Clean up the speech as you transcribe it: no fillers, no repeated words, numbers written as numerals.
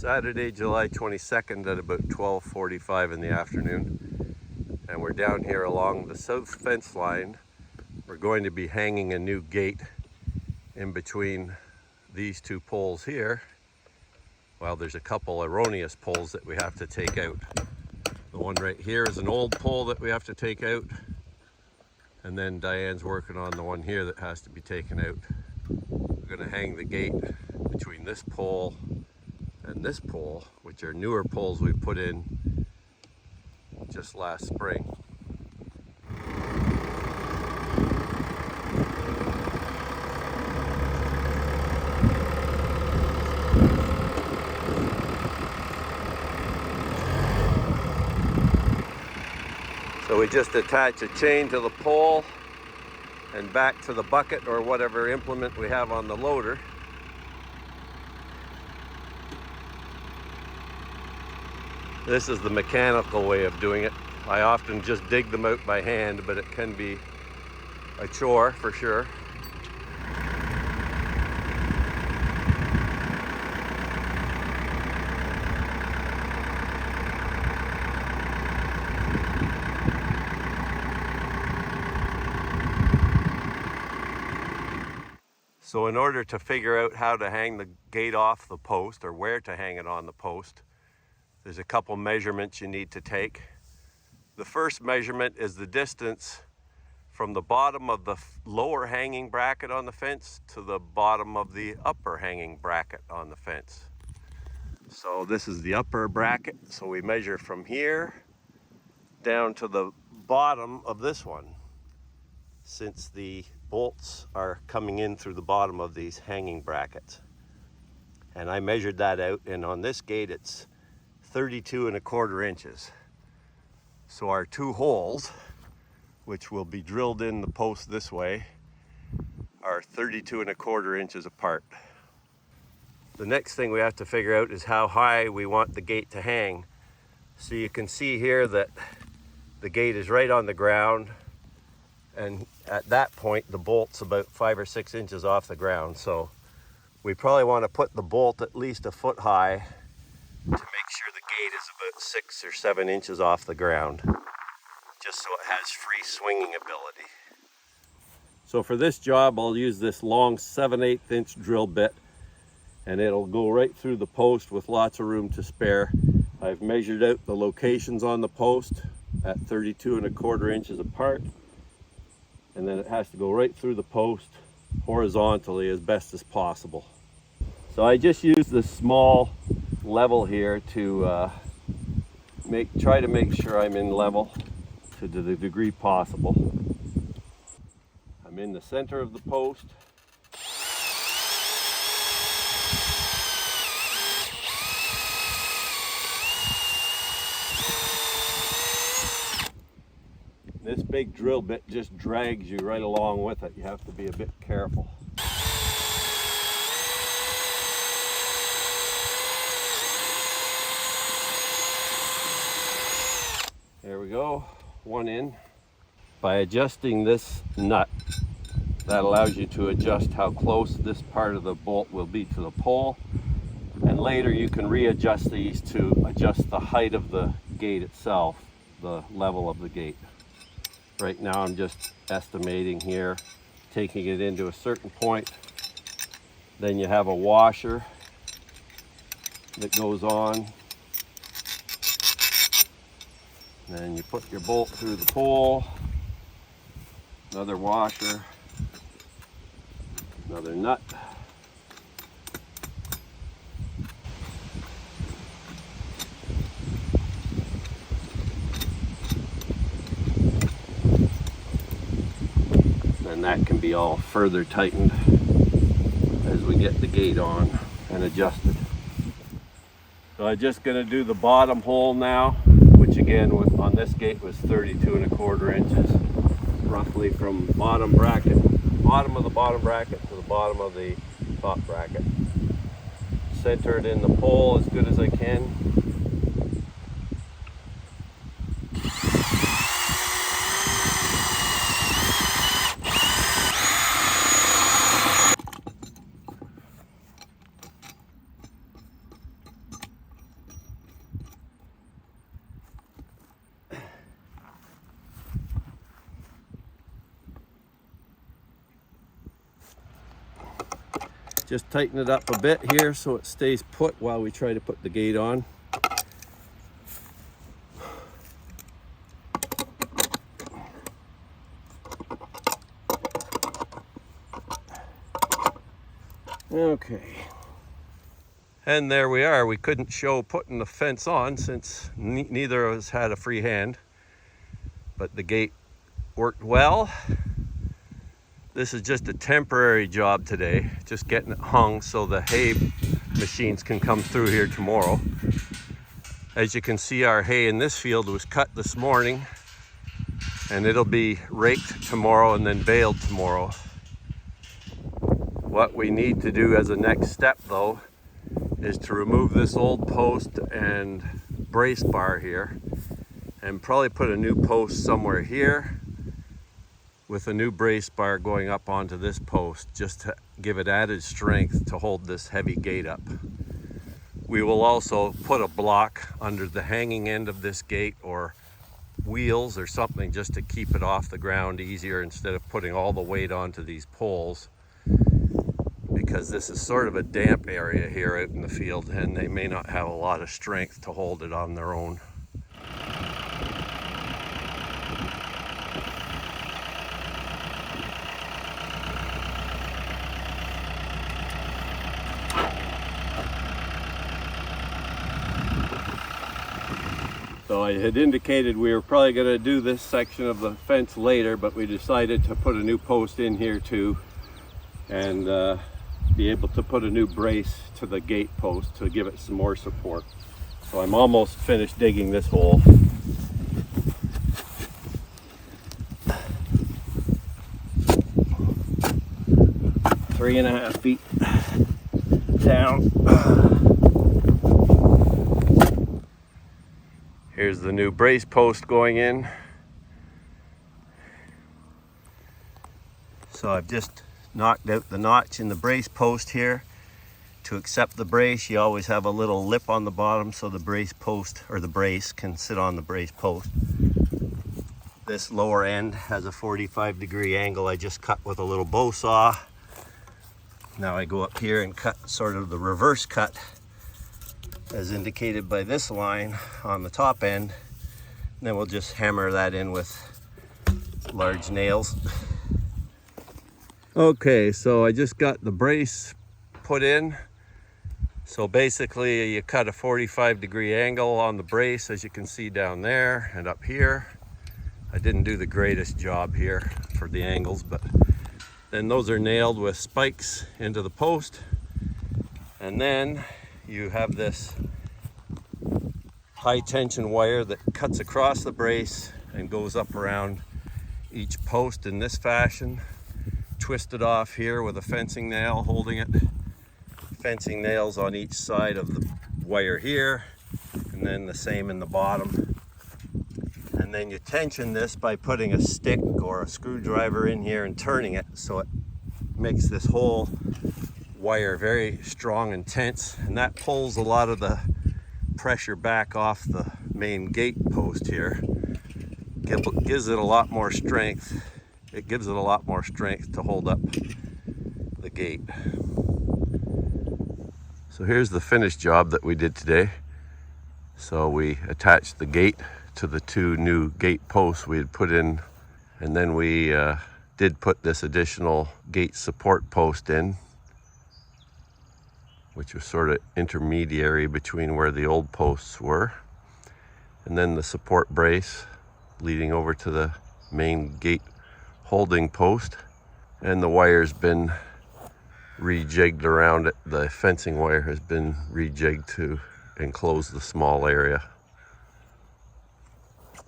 Saturday, July 22nd at about 12:45 in the afternoon, and we're down here along the south fence line. We're going to be hanging a new gate in between these two poles here. Well, there's a couple erroneous poles that we have to take out. The one right here is an old pole that we have to take out, and then Diane's working on the one here that has to be taken out. We're going to hang the gate between this pole and this pole, which are newer poles we put in just last spring. So we just attach a chain to the pole and back to the bucket or whatever implement we have on the loader. This is the mechanical way of doing it. I often just dig them out by hand, but it can be a chore for sure. So in order to figure out how to hang the gate off the post or where to hang it on the post, there's a couple measurements you need to take. The first measurement is the distance from the bottom of the lower hanging bracket on the fence to the bottom of the upper hanging bracket on the fence. So this is the upper bracket, so we measure from here down to the bottom of this one, since the bolts are coming in through the bottom of these hanging brackets. And I measured that out, and on this gate it's 32¼ inches. So our two holes, which will be drilled in the post this way, are 32¼ inches apart. The next thing we have to figure out is how high we want the gate to hang. So you can see here that the gate is right on the ground, and at that point the bolt's about 5 or 6 inches off the ground. So we probably want to put the bolt at least a foot high to make sure the gate is about 6 or 7 inches off the ground, just so it has free swinging ability. So for this job, I'll use this long 7/8 inch drill bit, and it'll go right through the post with lots of room to spare. I've measured out the locations on the post at 32¼ inches apart, and then it has to go right through the post horizontally as best as possible. So I just use this small level here to try to make sure I'm in level to the degree possible. I'm in the center of the post. This big drill bit just drags you right along with it. You have to be a bit careful. There we go, one in. By adjusting this nut, that allows you to adjust how close this part of the bolt will be to the pole. And later you can readjust these to adjust the height of the gate itself, the level of the gate. Right now I'm just estimating here, taking it into a certain point. Then you have a washer that goes on. Then you put your bolt through the pole, another washer, another nut. And that can be all further tightened as we get the gate on and adjusted. So I'm just going to do the bottom hole now, which again on this gate was 32¼ inches, roughly from bottom of the bottom bracket to the bottom of the top bracket. Center it in the pole as good as I can. Just tighten it up a bit here so it stays put while we try to put the gate on. Okay. And there we are. We couldn't show putting the fence on since neither of us had a free hand, but the gate worked well. This is just a temporary job today, just getting it hung so the hay machines can come through here tomorrow. As you can see, our hay in this field was cut this morning, and it'll be raked tomorrow and then baled tomorrow. What we need to do as a next step, though, is to remove this old post and brace bar here, and probably put a new post somewhere here with a new brace bar going up onto this post, just to give it added strength to hold this heavy gate up. We will also put a block under the hanging end of this gate, or wheels or something, just to keep it off the ground easier instead of putting all the weight onto these poles, because this is sort of a damp area here out in the field and they may not have a lot of strength to hold it on their own. So I had indicated we were probably going to do this section of the fence later, but we decided to put a new post in here too, and be able to put a new brace to the gate post to give it some more support. So I'm almost finished digging this hole. Three and a half feet down. Here's the new brace post going in. So I've just knocked out the notch in the brace post here. To accept the brace, you always have a little lip on the bottom so the brace post, or the brace, can sit on the brace post. This lower end has a 45-degree angle I just cut with a little bow saw. Now I go up here and cut sort of the reverse cut as indicated by this line on the top end. And then we'll just hammer that in with large nails. Okay, so I just got the brace put in. So basically you cut a 45-degree angle on the brace, as you can see down there and up here. I didn't do the greatest job here for the angles, but then those are nailed with spikes into the post. And then you have this high tension wire that cuts across the brace and goes up around each post in this fashion. Twisted off here with a fencing nail holding it. Fencing nails on each side of the wire here, and then the same in the bottom. And then you tension this by putting a stick or a screwdriver in here and turning it, so it makes this whole wire very strong and tense, and that pulls a lot of the pressure back off the main gate post here. Gives it a lot more strength. It gives it a lot more strength to hold up the gate. So here's the finished job that we did today. So we attached the gate to the two new gate posts we had put in, and then we did put this additional gate support post in, which was sort of intermediary between where the old posts were, and then the support brace leading over to the main gate holding post. And the wire's been rejigged around it. The fencing wire has been rejigged to enclose the small area.